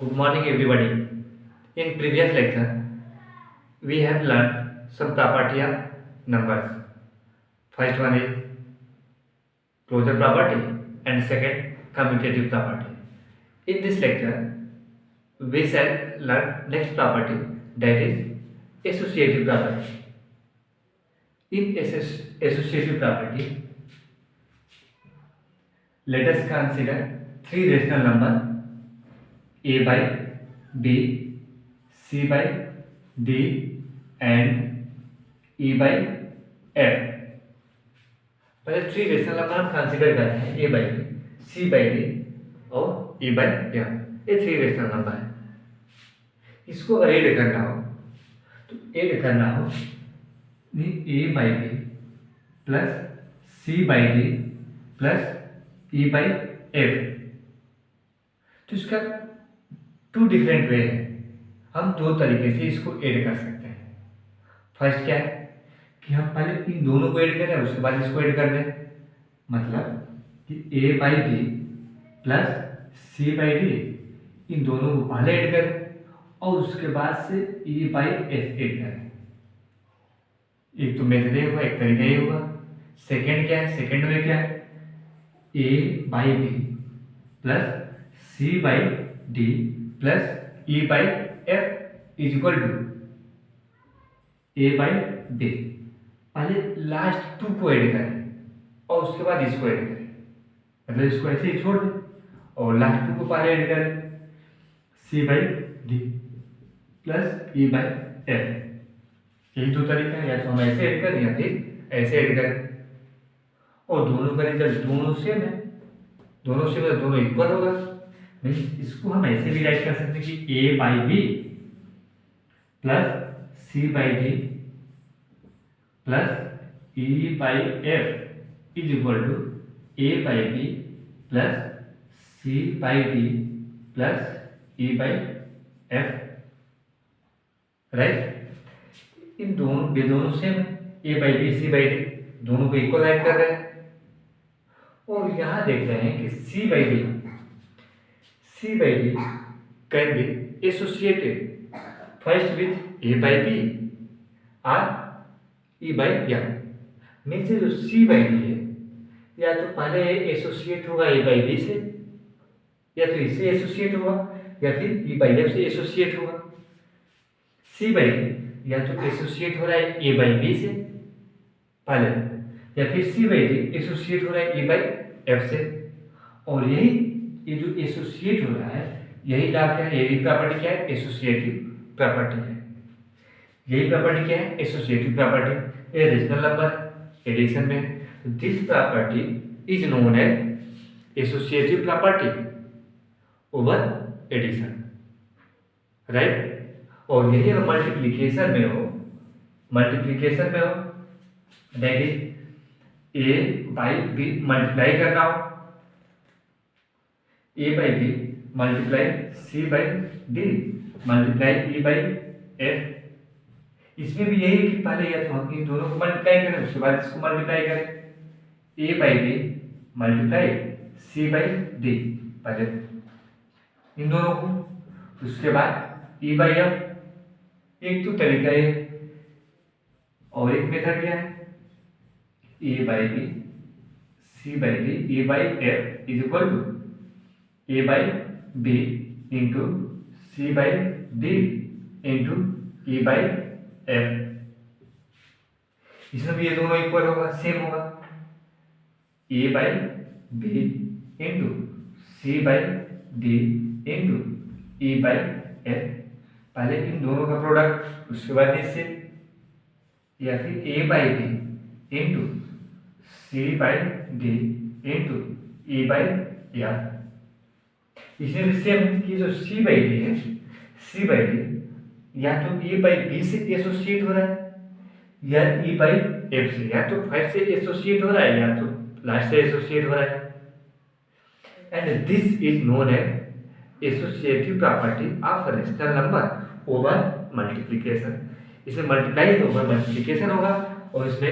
Good morning, everybody. In previous lecture, we have learned some property of numbers. First one is closure property, and second commutative property. In this lecture, we shall learn next property, that is associative property. In associative property, let us consider three rational numbers a by b, c by d and e by f. पहले three rational number हम consider करते हैं A by B, C by D और E by F. ये three rational number है। इसको अगर add करना हो तो ऐड करना हो A by B plus C by D plus E by F. तो इसका टू डिफरेंट वे है। हम दो तरीके से इसको ऐड कर सकते हैं। फर्स्ट क्या है कि हम पहले इन दोनों को ऐड करें, उसके बाद इसको ऐड कर दें। मतलब कि A by B plus C by D, इन दोनों को पहले ऐड करें और उसके बाद से ई बाई एफ ऐड करें। एक तो मेथड ये होगा, एक तरीका ये होगा। सेकेंड क्या है, सेकेंड में क्या है, A by B plus C by D plus E by F is equal to A by B. पहले लास्ट टू को ऐड करें और उसके बाद इसको ऐड करें, मतलब इसको ऐसे ही छोड़ दें और लास्ट टू को पहले ऐड करें, C by D plus E by F. यही दो तरीका है, या तो हम ऐसे ऐड करें या फिर ऐसे ऐड करें। और दोनों का रिजल्ट दोनों सेम है, दोनों सेम है, दोनों इक्वल होगा। इसको हम ऐसे भी राइट कर सकते हैं कि A by B plus C by D plus E by F is equal to A by B plus C by D plus E by F. Right, इन दोनों ये दोनों सेम है, A by B C by D दोनों को equal add कर रहे हैं। और यहां देख रहे हैं कि C by D can be associated first with A by B और ई बाई एफ। मीन्स जो सी बाई डी है, या तो पहले एसोसिएट होगा ए बाई बी से, या तो इससे एसोसिएट होगा, या फिर ई बाई एफ से एसोसिएट होगा। सी बाई डी या तो एसोसिएट हो रहा है ए बाई बी से पहले, या फिर सी बाई डी एसोसिएट हो रहा है ए बाई एफ से। और यही ये जो एसोसिएट हो रहा है, यही ला क्या है, यही प्रॉपर्टी क्या है, एसोसिएटिव प्रॉपर्टी है। यही प्रॉपर्टी क्या है, एसोसिएटिव प्रॉपर्टी। ये रेशनल नंबर एडिशन में this property is known as associative property over addition. Right, और यही अगर मल्टीप्लिकेशन में हो, that is A by B multiply करना हो, A by B multiply C by D multiply E by F. इसमें भी यही है कि पहले या तो हम इन दोनों को मल्टीप्लाई करें, उसके बाद इसको मल्टीप्लाई करें। A by B multiply C by D, पहले इन दोनों को, उसके बाद ई बाई एफ। एक तो तरीका है, और एक मेथड क्या है, A by B C by D A by F is equal to A by B into C by D into E by F. इसमें भी ये दोनों इक्वल होगा, सेम होगा। A by B into C by D into E by F. पहले इन दोनों का प्रोडक्ट, उसके बाद इससे, या फिर A by B into C by D into E by F. इसमें भी सेम कि जो सी बाई डी है, सी बाई डी या तो ए बाई बी से एसोसिएट हो रहा है, या ई बाई एफ से, या तो फर्स्ट से एसोसिएट हो रहा है, या तो लास्ट से एसोसिएट हो रहा है। And this is known as associative property of rational number over multiplication. इसमें मल्टीप्लाई होगा, मल्टीप्लिकेशन होगा, और इसमें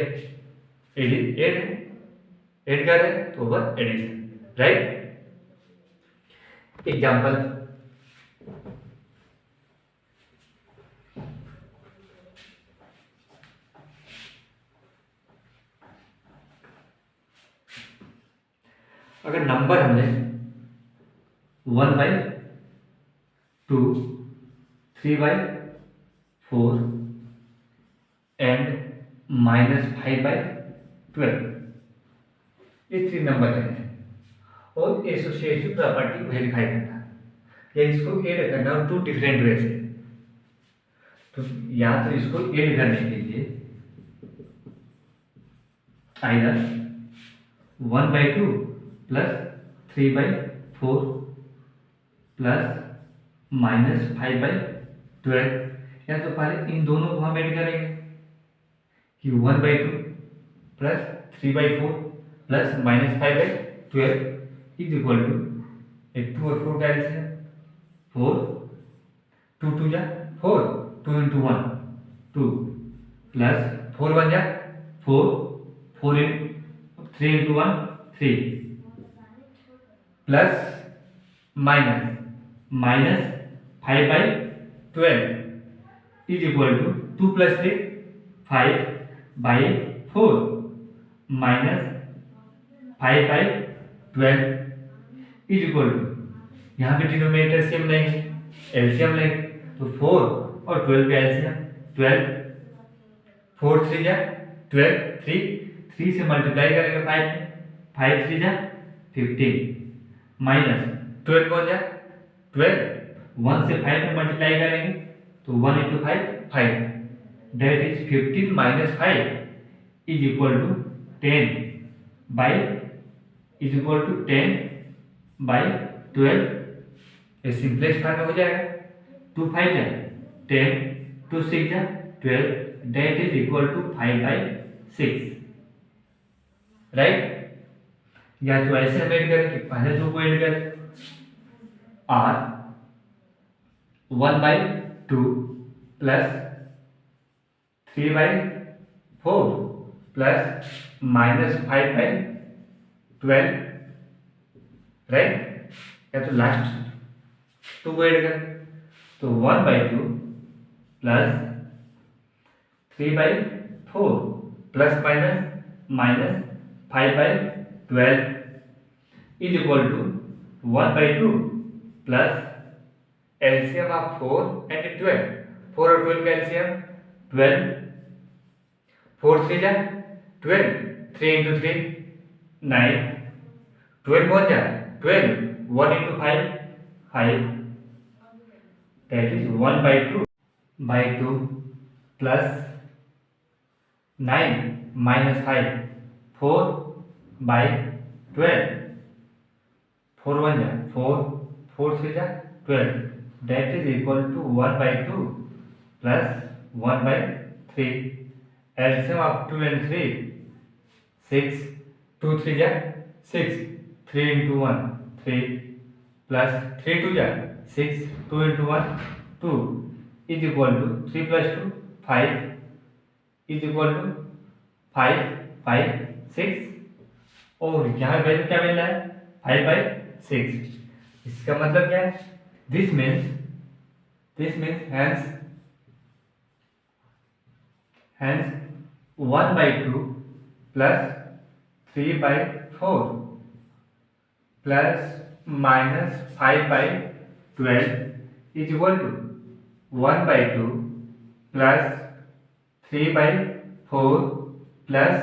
ऐड कर रहे तो ओवर एडिशन। राइट, एग्जाम्पल अगर नंबर हमने 1/2, 3/4 एंड -5/12 ये 3 नंबर हैं और एसोसिएटिव प्रॉपर्टी वेरीफाई करना या इसको ऐड करना टू डिफरेंट वे से। तो या तो इसको ऐड करने के लिए आइदर 1/2 प्लस 3/4 प्लस -5/12, या तो पहले इन दोनों को हम ऐड करेंगे कि 1/2 plus 3/4 plus -5/12 is equal to, एक 2 और 4 का एलसीएम 4, 2 2 जा 4, 2 into 1 2 प्लस 4 1 जा 4, 3 into 1 3 plus minus 5/12 is equal to 2 plus 3 5/4 minus 5/12 is equal to, यहाँ पे डिनोमिनेटर सेम लेंगे एलसीएम लेंगे तो 4 और 12 का एलसीएम 12, 4 3 जा 12, 3 से मल्टीप्लाई करेंगे 5 में, 5 3 जा 15 माइनस 12 कौन जा 12, 1 से 5 में मल्टीप्लाई करेंगे तो 1 into 5 5, that is 15 minus 5 is equal to 10 by 12। ये सिंपलेस्ट फॉर्म में हो जाएगा 2 5 जा 10, 2 6 जा 12, that is equal to 5/6, right. या तो ऐसे हम ऐड करें कि पहले दो को ऐड करें, r 1/2 प्लस 3/4 प्लस -5/12, राइट। या तो लास्ट टू को ऐड करें तो 1/2 plus 3/4 plus -5/12 is equal to 1/2 plus LCM of 4 and 12, 4 और 12 का एलसीएम 12, 4 3 जा 12, 3 into 3 9, 12 1 जा 12, 1 into 5 5, that is 1/2 plus 9 minus 5 4/12, 4 1 जा 4, 4 3 जा 12, that is equal to 1/2 plus 1/3, LCM of 2 and 3 6, 2 3 जा 6, 3 into 1 3 plus 3 2 जा 6, 2 into 1 2 is equal to 3 plus 2 5 is equal to 5 5 6, और यहाँ वैल्यू क्या मिल रहा है 5/6। इसका मतलब क्या है, this means hence 1/2 plus 3/4 plus minus 5/12 is equal to 1/2 plus 3/4 plus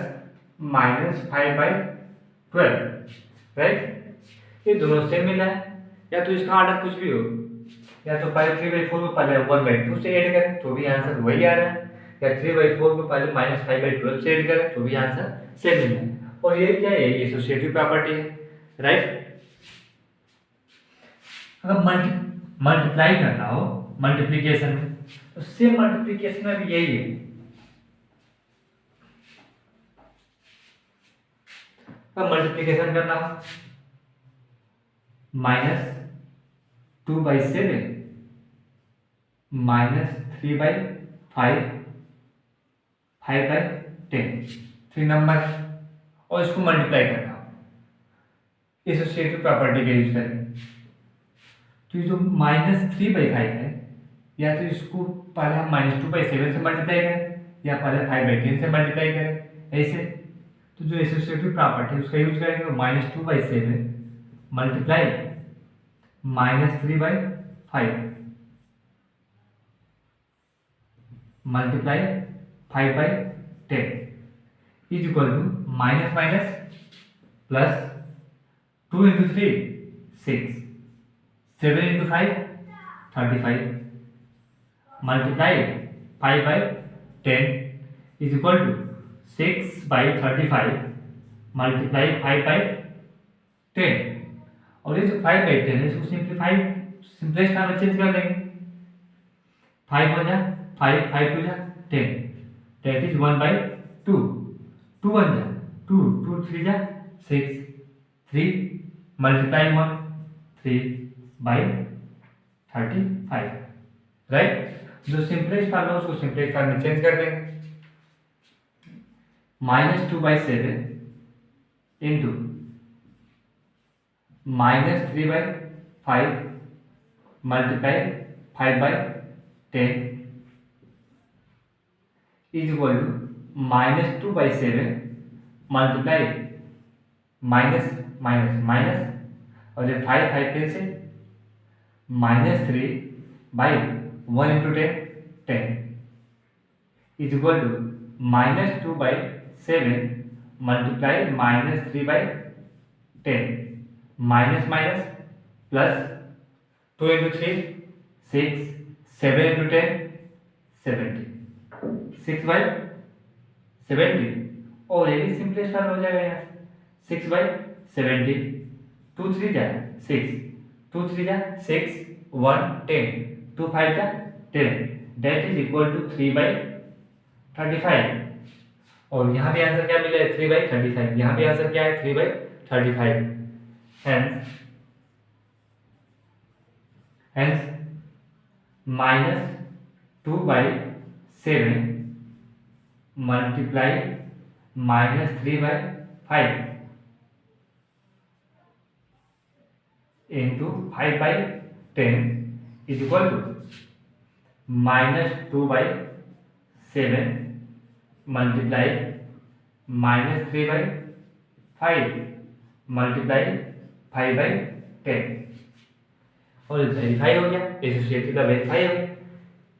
minus 5/12, right. ये दोनों सेम मिला है, या तो इसका ऑर्डर कुछ भी हो, या तो पहले 3/4 को पहले 1/2 से ऐड करें तो भी आंसर वही आ रहा है, या 3/4 को पहले -5/12 से ऐड करें तो भी आंसर सेम मिलना है। और ये क्या है, ये एसोसिएटिव प्रॉपर्टी है, राइट। अगर मल्टीप्लाई करना हो मल्टीप्लिकेशन में तो सेम मल्टीप्लिकेशन में भी यही है, अब मल्टीप्लिकेशन करना हो -2/7 -3/5 5/10, 3 नंबर है और इसको मल्टीप्लाई करना हो एसोसिएटिव प्रॉपर्टी का यूज करेंगे। तो तो ये जो -3/5 है, या तो इसको पहले हम -2/7 से मल्टीप्लाई करें या पहले 5/10 से मल्टीप्लाई करें, ऐसे। तो जो एसोसिएटिव प्रॉपर्टी है उसका यूज करेंगे, -2/7 multiply -3/5 multiply 5/10 is equal to minus minus plus 2 into 3 6, 7 into 5 35 multiply 5/10 is equal to 6/35 multiply 5/10। और ये जो 5/10 है इसको सिंपलेस्ट फॉर्म में चेंज कर देंगे। 5 1 जा 5, 5 2 जा 10, दैट इज 1/2। 2 1 जा 2, 2 3 जा 6, 3 मल्टीप्लाई 1 3/35, राइट। जो सिंपलेस्ट फॉर्म है उसको सिंपलेस्ट फॉर्म में चेंज कर देंगे। -2/7 into -3/5 multiply 5/10 is equal to -2/7 multiply minus minus minus, और ये 5 5 cancel, -3/1 into 10 is equal to -2/7 multiply -3/10 minus minus plus 2 into 3 6, 7 into 10 70, 6/70। और ये भी सिंपलेस्ट फॉर्म हो जाएगा यहाँ, 6/70, 2 3 जा 6, 2 3 जा 6, 1 10, 2 5 जा 10, दैट इज इक्वल टू 3/35। और यहाँ भी आंसर क्या मिला है, 3/35। यहाँ भी आंसर क्या है, 3/35। Hence -2/7 multiply -3/5 into 5/10 is equal to -2/7 multiply -3/5 multiply 5/10। और वेरीफाई हो गया, एसोसिएटिव का वेरीफाई हो गया।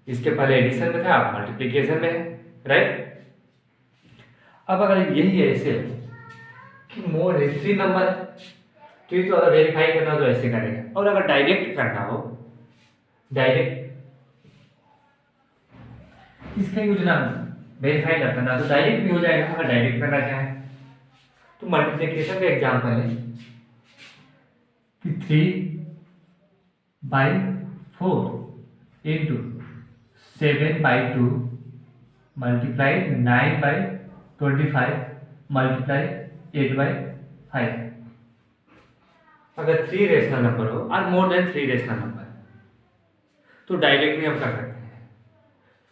इसके पहले एडिशन में था, अब मल्टीप्लिकेशन में है, राइट। अब अगर यही ऐसे कि मोर देन 3 नंबर, तो ये तो अगर वेरीफाई करना हो तो ऐसे करेगा। और अगर डायरेक्ट करना हो, डायरेक्ट इसका यूज ना वेरीफाई ना करना, तो डायरेक्ट भी हो जाएगा। अगर डायरेक्ट करना चाहें तो मल्टीप्लिकेशन का एग्जाम्पल है कि 3/4 इंटू 7/2 मल्टीप्लाई 9/25 मल्टीप्लाई 8/5। अगर 3 रेशनल नंबर हो और मोर देन 3 रेशनल नंबर, तो डायरेक्ट भी हम कर सकते हैं।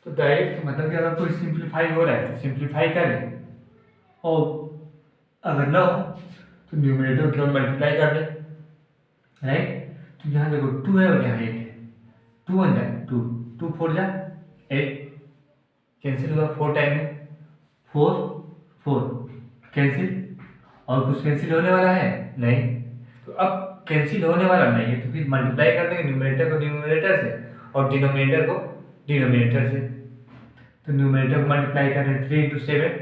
तो डायरेक्ट मतलब कि अगर कोई सिंप्लीफाई हो रहा है तो सिंप्लीफाई करें, और अगर ना हो तो न्यूमरेटर केवल मल्टीप्लाई कर दें, राइट। तो यहाँ देखो 2 है और यहाँ 8 है, 2 1 जा 2, 2 4 जा 8 कैंसिल हुआ 4 टाइम में, 4 4 कैंसिल। और कुछ कैंसिल होने वाला है नहीं, तो अब कैंसिल होने वाला नहीं है तो फिर मल्टीप्लाई कर देंगे न्यूमरेटर को न्यूमरेटर से और डिनोमिनेटर को डिनोमिनेटर से। तो न्यूमरेटर को मल्टीप्लाई कर रहे हैं, 3 into 7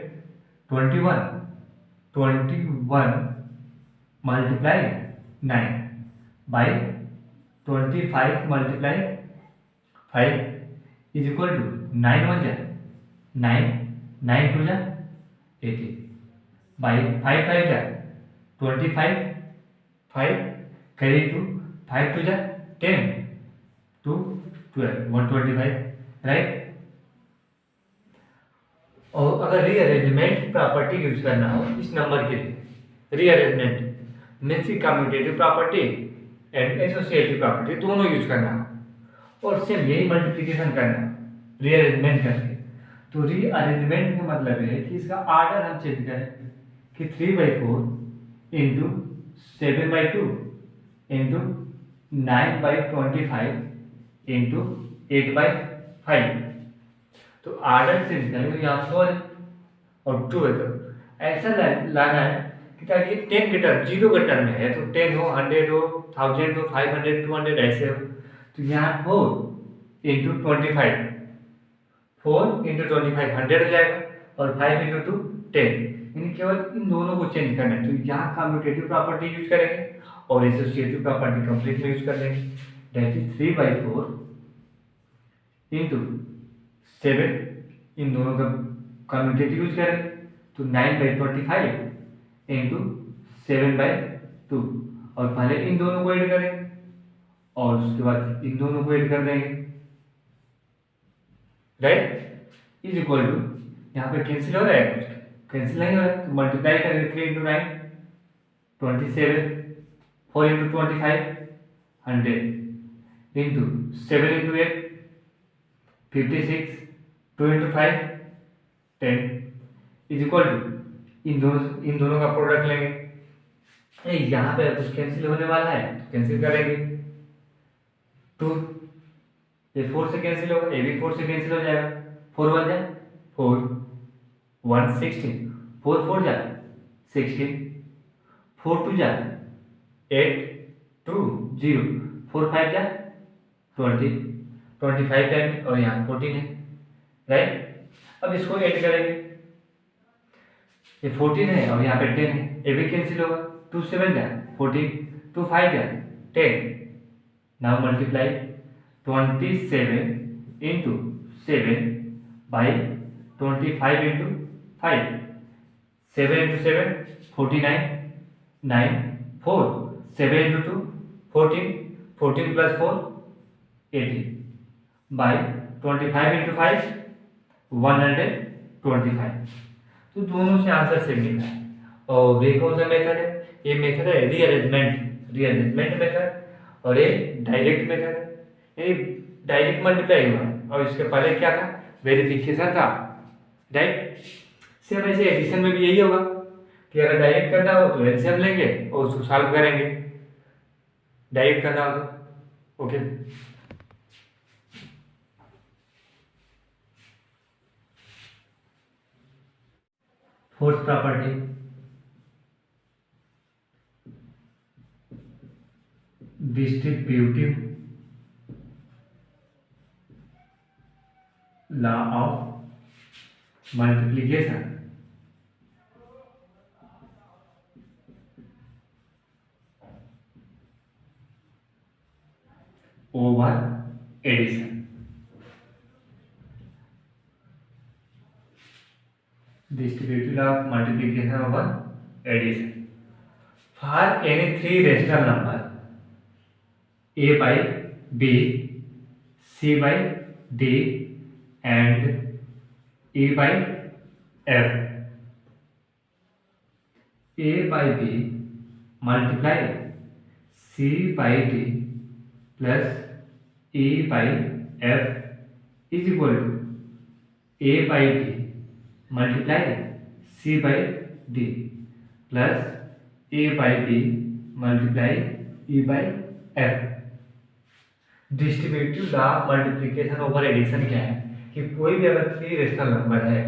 21 multiply 9 by 25 multiply 5 is equal to 9 1 जा 9, 9 2 जा 18 बाई 5 5 जा 25 5 कैरी 2 5 2 जा 10 2 12 125, राइट। और अगर रीअरेंजमेंट प्रॉपर्टी यूज करना हो इस नंबर के लिए, rearrangement means commutative property and associative property दोनों यूज करना हो, और सेम यही मल्टीप्लिकेशन करना है रीअरेंजमेंट करके। तो रीअरेंजमेंट का मतलब है कि इसका आर्डर हम चेंज करें कि 3/4 इंटू 7/2 इंटू 9/25 इंटू 8/5। तो आर्डर चेंज करेंगे तो यहाँ 4 है और 2 है, तो ऐसा लाना है कि ताकि 10 के टर्म, 0 के टर्म में है तो 10 हो, 100 हो, 1000 हो, 500, 200 ऐसे हो। तो यहाँ 4 इंटू 25, 4 इंटू 25 100 हो जाएगा और 5 इंटू 2 10, यानी केवल इन दोनों को चेंज करना है। तो यहाँ कम्यूटेटिव प्रॉपर्टी यूज करेंगे और एसोसिएटिव प्रॉपर्टी कंप्लीट में यूज कर लेंगे। दैट इज 3/4 इंटू 7, इन दोनों का कम्यूटेटिव यूज करेंगे तो 9/25 इंटू 7/2, और पहले इन दोनों को ऐड करेंगे और उसके बाद इन दोनों को ऐड कर देंगे, राइट। इज इक्वल टू, यहाँ पे कैंसिल हो रहा है, कुछ कैंसिल नहीं हो रहा है तो मल्टीप्लाई करेंगे 3 into 9 27, 4 into 25 100 into 7 into 8 56, 2 into 5 10 is equal to इन दोनों का प्रोडक्ट लेंगे। यहाँ पे कुछ कैंसिल होने वाला है तो कैंसिल करेंगे 2, ये 4 से कैंसिल होगा, ये भी 4 से कैंसिल हो जाएगा, 4 1 जा 4, 1 16, 4 4 जा 16, 4 2 जा 8, 2 0, 4 5 जा 20, 25 टाइम और यहाँ 14 है, राइट। अब इसको ऐड करेंगे, ये 14 है और यहाँ पे 10 है, ये भी कैंसिल होगा, 2 7 जा 14, 2 5 जा 10, now multiply 27 into 7 by 25 into 5, 7 into 7 49, 9 4, 7 into 2 14, 14 plus 4 18 by 25 into 5 125। तो दोनों से आंसर सेम निकला है। और ये कौन सा मेथड है, ये मेथड है रीअरेंजमेंट मेथड, और ये डायरेक्ट मेथड है, ये डायरेक्ट मल्टीप्लाई हुआ है और इसके पहले क्या था, वेरिफिकेशन था, राइट। सेम ऐसे एडिशन में भी यही होगा कि अगर डायरेक्ट करना हो तो एलसीएम लेंगे और उसको सॉल्व करेंगे, डायरेक्ट करना हो तो, okay. Fourth property, distributive law of multiplication over addition. Distributive law of multiplication over addition. For any three rational number a by b, c by d and e by f, a by b multiply c by d plus e by f is equal to a by b multiply c by d plus a by b multiply e by f। Distributive law of multiplication over addition क्या है कि कोई भी अगर three rational number है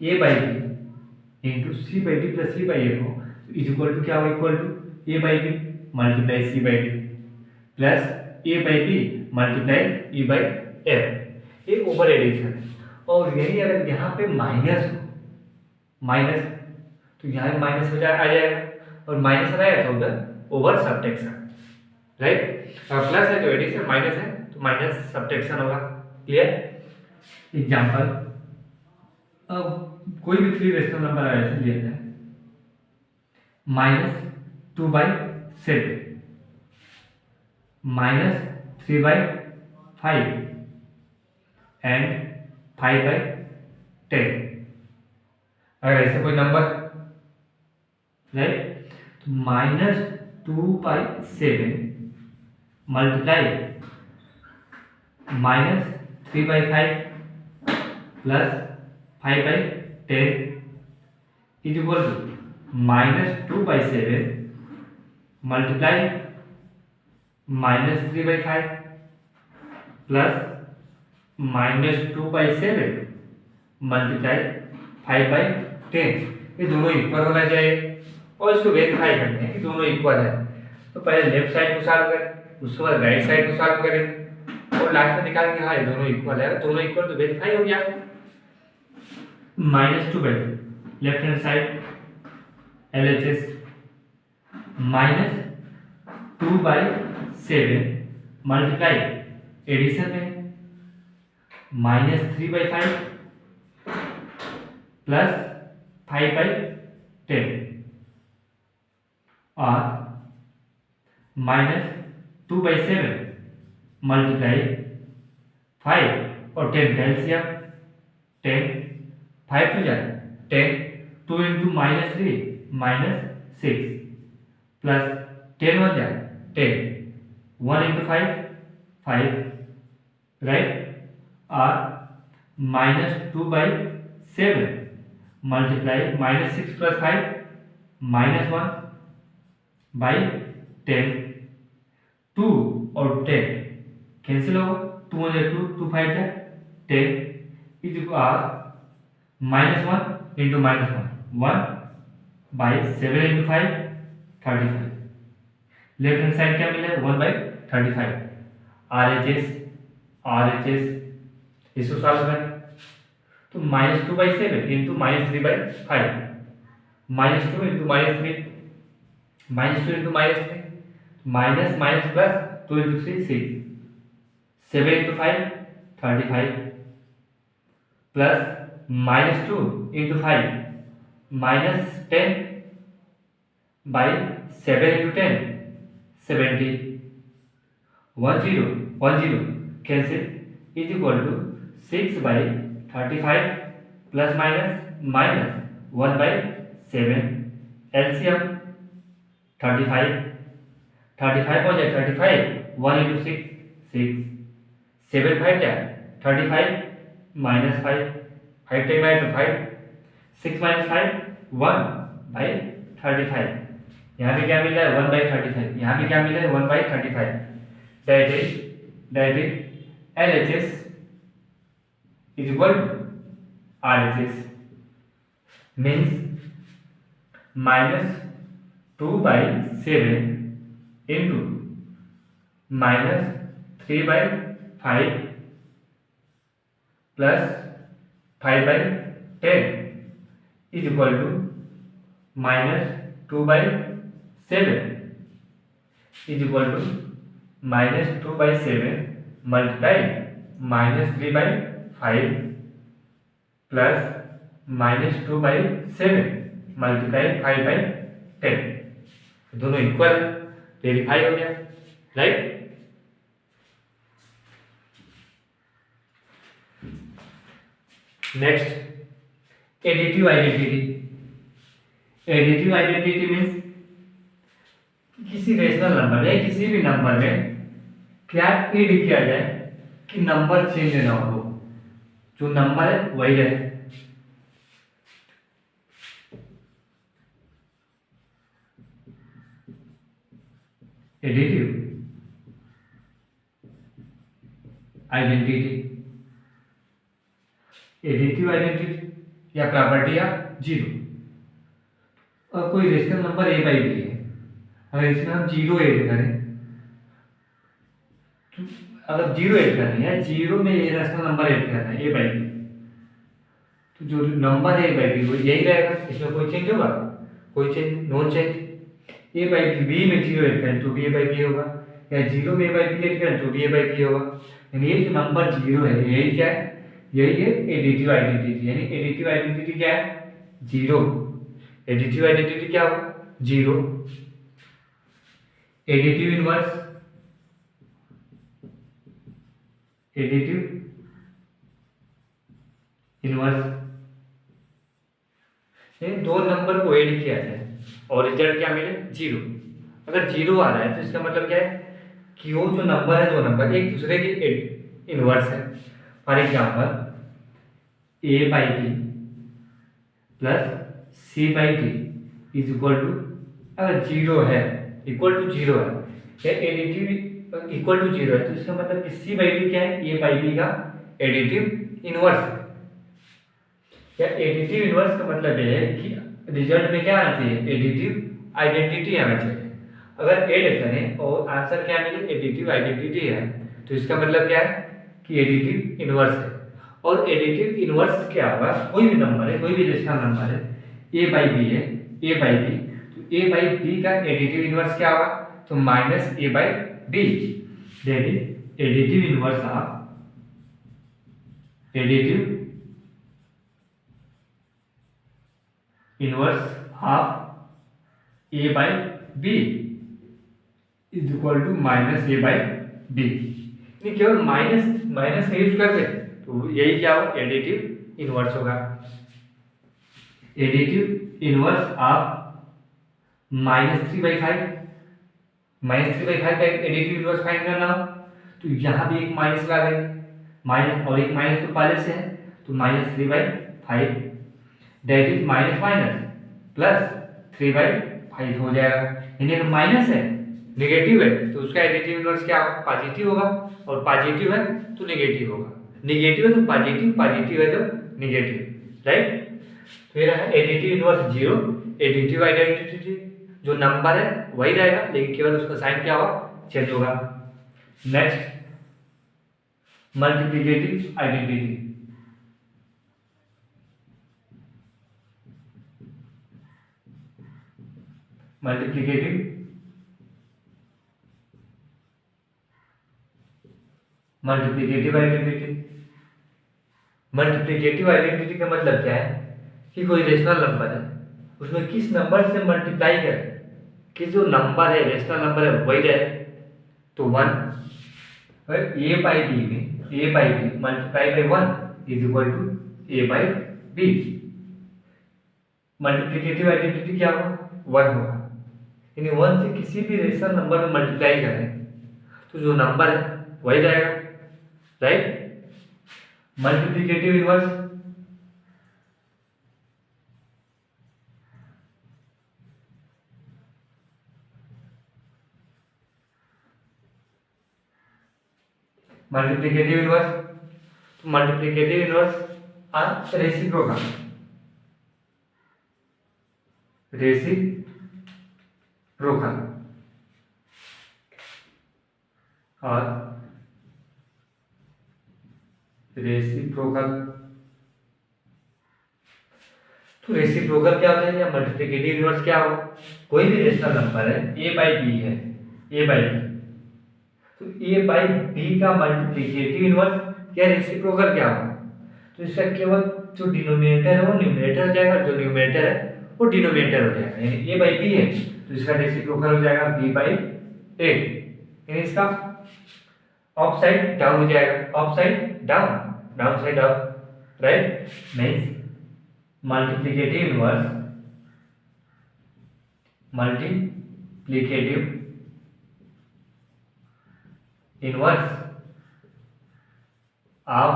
a by B into C by D plus C by A हो तो is equal to क्या हो, equal to a by B multiply C by D plus a by B multiply e by f। ये over addition है। और यही अगर यहाँ पे माइनस हो, माइनस तो यहाँ माइनस हो जाए आ जाएगा और माइनस रहेगा तो उधर ओवर सब्ट्रैक्शन, राइट। प्लस है तो एडिशन, माइनस है तो माइनस सब्ट्रैक्शन होगा, क्लियर। एग्जांपल, अब कोई भी थ्री रेशनल नंबर ऐसे लिया जाए -2/7 -3/5 एंड 5/10। अगर ऐसे कोई नंबर, राइट, तो -2/7 multiply -3/5 plus 5/10 is equal to -2/7 multiply -3/5 plus -2/7 multiply 5/10। ये दोनों इक्वल होना चाहिए और इसको वेरीफाई करते हैं कि दोनों इक्वल है। तो पहले लेफ्ट साइड को सॉल्व करें, उसके बाद राइट साइड को सॉल्व करें और लास्ट में निकालेंगे हाँ ये दोनों इक्वल है। दोनों इक्वल तो वेरीफाई हो गया। -2 left hand side LHS -2/7 multiply addition में -3/5 प्लस 5/10 और -2/7 मल्टीप्लाई 5 और 10 का LCM 10 5 two 10 2 into -3 -6 plus 10 1 10 1 into 5 5 right और -2/7 मल्टीप्लाई -6 प्लस 5 -1/10 2 और 10 कैंसिल होगा 2 1 2 2 5 10 is equal -1 into -1 1/7 into 5 35। Left hand side क्या मिला है 1/35 RHS इसको सॉल्व करें तो -2/7 into -3/5 -2 into -3 -2 into -3 minus minus plus 2 into 3 6 7 into 5 35 plus -2 into 5 -10 by 7 into 10 70 10 cancel is equal to 6/35 plus minus 1/7 LCM 35 हो जाए 35 1 इंटू 6 6 7 5 क्या 35 -5 5 10 माइनस 5 6 -5 1/35। यहाँ पे क्या मिल रहा है 1/35, यहाँ पे क्या मिल रहा है 1/35। That is LHS is equal to RHS means -2/7 into -3/5 plus 5/10 is equal to -2/7 is equal to -2/7 multiply -3/5 plus -2/7 multiply 5/10 दोनों इक्वल है, वेरीफाई हो गया right. Next additive identity. Additive identity means किसी रेशनल नंबर या किसी भी नंबर में क्या ऐड किया जाए कि नंबर चेंज ना हो, जो नंबर है वही रहे। एडिटिव आइडेंटिटी, एडिटिव आइडेंटिटी या प्रॉपर्टी या जीरो। और कोई rational number a by b है, अगर इसमें हम जीरो ऐड करें तो अगर जीरो ऐड करनी है, जीरो में ये रेशनल नंबर ऐड करना है a बाई बी, तो जो नंबर है a बाई बी वो यही रहेगा, इसमें कोई चेंज होगा, कोई change no change. a by B में जीरो ऐड करें तो भी a बाई बी होगा, या जीरो में a बाई बी ऐड करें तो भी a बाई बी होगा। यानी ये जो नंबर जीरो है यही क्या है, यही है एडिटिव आइडेंटिटी। यानी एडिटिव आइडेंटिटी क्या है जीरो, एडिटिव आइडेंटिटी क्या होगा zero. Additive inverse, additive inverse, दो नंबर को ऐड किया जाए और रिजल्ट क्या मिले जीरो। अगर जीरो आ रहा है तो इसका मतलब क्या है कि वो जो नंबर है, दो नंबर एक दूसरे के इनवर्स है। For example a by t plus c by t is equal to, अगर जीरो है इक्वल टू जीरो है, या एडिटिव इक्वल टू 0 है, तो इसका मतलब कि सी बाई डी क्या है, ए बाई बी का एडिटिव इनवर्स है। या एडिटिव इनवर्स का मतलब ये है कि रिजल्ट में क्या आना चाहिए, एडिटिव आइडेंटिटी आना चाहिए। अगर ऐड करें और आंसर क्या मिले, एडिटिव आइडेंटिटी है, तो इसका मतलब क्या है कि एडिटिव इनवर्स है। और एडिटिव इनवर्स क्या होगा, कोई भी नंबर है, कोई भी रेशनल नंबर है, ए बाई बी है, ए बाई बी, तो ए बाई बी का एडिटिव इनवर्स क्या होगा, तो minus a by b, that is additive inverse of additive inverse of a by b is equal to minus a by b. केवल minus minus का use करते तो यही क्या होगा, एडिटिव इनवर्स होगा। एडिटिव इनवर्स ऑफ -3/5, -3/5 का एडिटिव इनवर्स फाइंड करना हो तो यहाँ भी एक माइनस लगा देंगे, माइनस और एक माइनस तो पहले से है, तो -3/5 that is minus minus plus 3/5 हो जाएगा। यानी माइनस है, नेगेटिव है, तो उसका एडिटिव इनवर्स क्या होगा, पॉजिटिव होगा, और पॉजिटिव है तो नेगेटिव होगा, नेगेटिव है तो पॉजिटिव, पॉजिटिव है तो नेगेटिव, राइट। तो ये रहा एडिटिव इनवर्स 0, एडिटिव आइडेंटिटी जो नंबर है वही रहेगा, लेकिन केवल उसका साइन क्या होगा, चेंज होगा। Next multiplicative identity. Multiplicative identity. Multiplicative identity का मतलब क्या है कि कोई रेशनल नंबर है, उसमें किस नंबर से मल्टीप्लाई करें कि जो नंबर है, रेशनल नंबर है वही रहे, तो 1। अगर ए बाई बी में A by B multiply by 1 is equal to A by B, multiplicative identity क्या होगा, 1 होगा। यानी 1 से किसी भी रेशनल नंबर में मल्टीप्लाई करें तो जो नंबर है वही रहेगा, right. Multiplicative inverse multiplicative inverse और रेसिप्रोकल और रेसिप्रोकल। तो रेसिप्रोकल क्या होता है या मल्टीप्लिकेटिव इनवर्स क्या होगा, कोई भी रेशनल नंबर है, ए बाई बी है, ए बाई बी, तो ए बाई बी का मल्टीप्लिकेटिव इनवर्स या रेसिप्रोकल क्या होगा, तो इसका केवल जो डिनोमिनेटर है वो न्यूमरेटर हो जाएगा, जो न्यूमरेटर है वो डिनोमिनेटर हो जाएगा। यानी ए बाई बी है तो इसका रेसिप्रोकल हो जाएगा बी बाई ए, यानी इसका ऑफ साइड डाउन हो जाएगा, of side down, down side up, right. Means multiplicative inverse of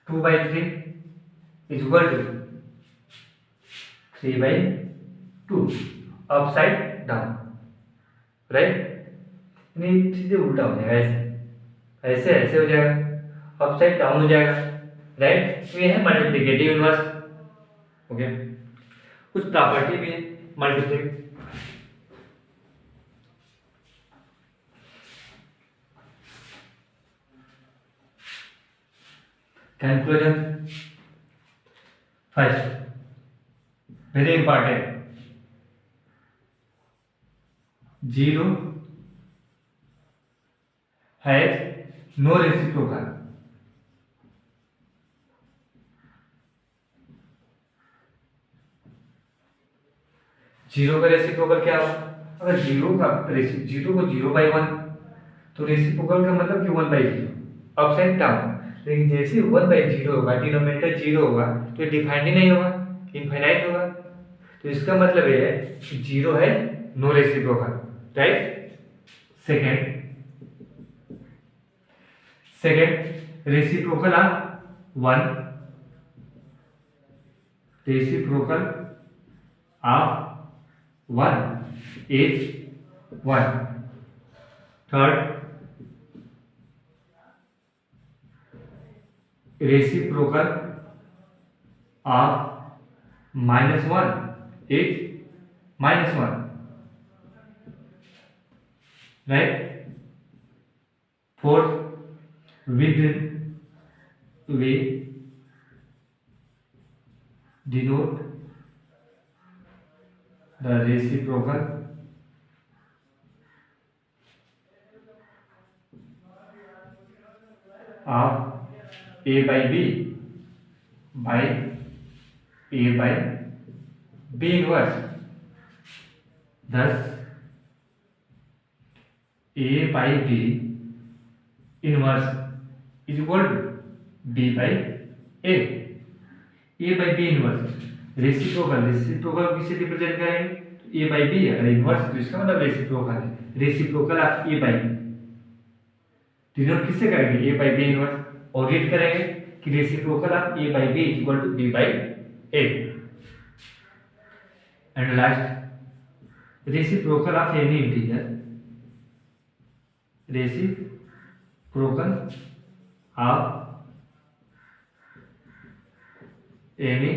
2/3 is equal to 3/2 upside down, right. नहीं चीजें उल्टा हो जाएगा, ऐसे ऐसे ऐसे हो जाएगा, अपसाइड डाउन हो जाएगा, राइट। तो ये है मल्टीप्लिकेटिव इनवर्स, ओके। कुछ प्रॉपर्टी भी है multiplicative. Conclusion first, very important, 0 has no reciprocal. Zero का रेसिप्रोकल क्या होगा, अगर जीरो को 0/1 तो रेसिप्रोकल का मतलब कि 1/0 अपसाइड डाउन। लेकिन जैसे 1/0 होगा, डिनोमिनेटर 0 होगा तो ये डिफाइंड ही नहीं होगा, इनफाइनाइट होगा। तो इसका मतलब ये है कि 0 है no reciprocal, right. Second reciprocal of 1, reciprocal of 1 is 1। Third, reciprocal of -1 is -1, right? Fourth, we denote the reciprocal of A by B by A by B inverse. Thus, A by B inverse is equal to B by A. A by B inverse reciprocal किसे represent करेंगे? A by B है, अगर inverse तो इसका मतलब reciprocal है. Reciprocal of A by B denote किससे करेंगे? A by B inverse. और रीड करेंगे कि reciprocal of A by B is equal to B by A. And last, reciprocal of any integer, reciprocal of any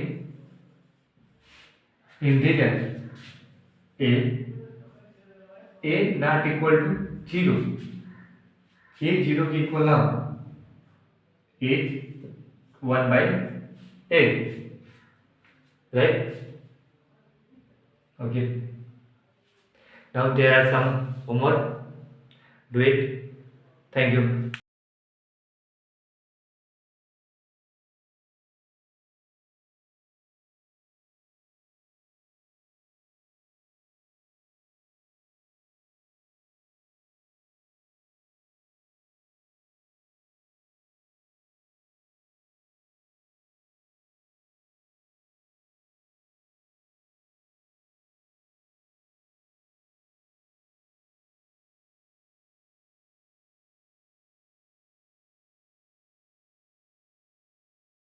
integer a not equal to 0, a 0 के equal ना हो, is 1 by A, right? Okay, now there are some homework, do it. Thank you.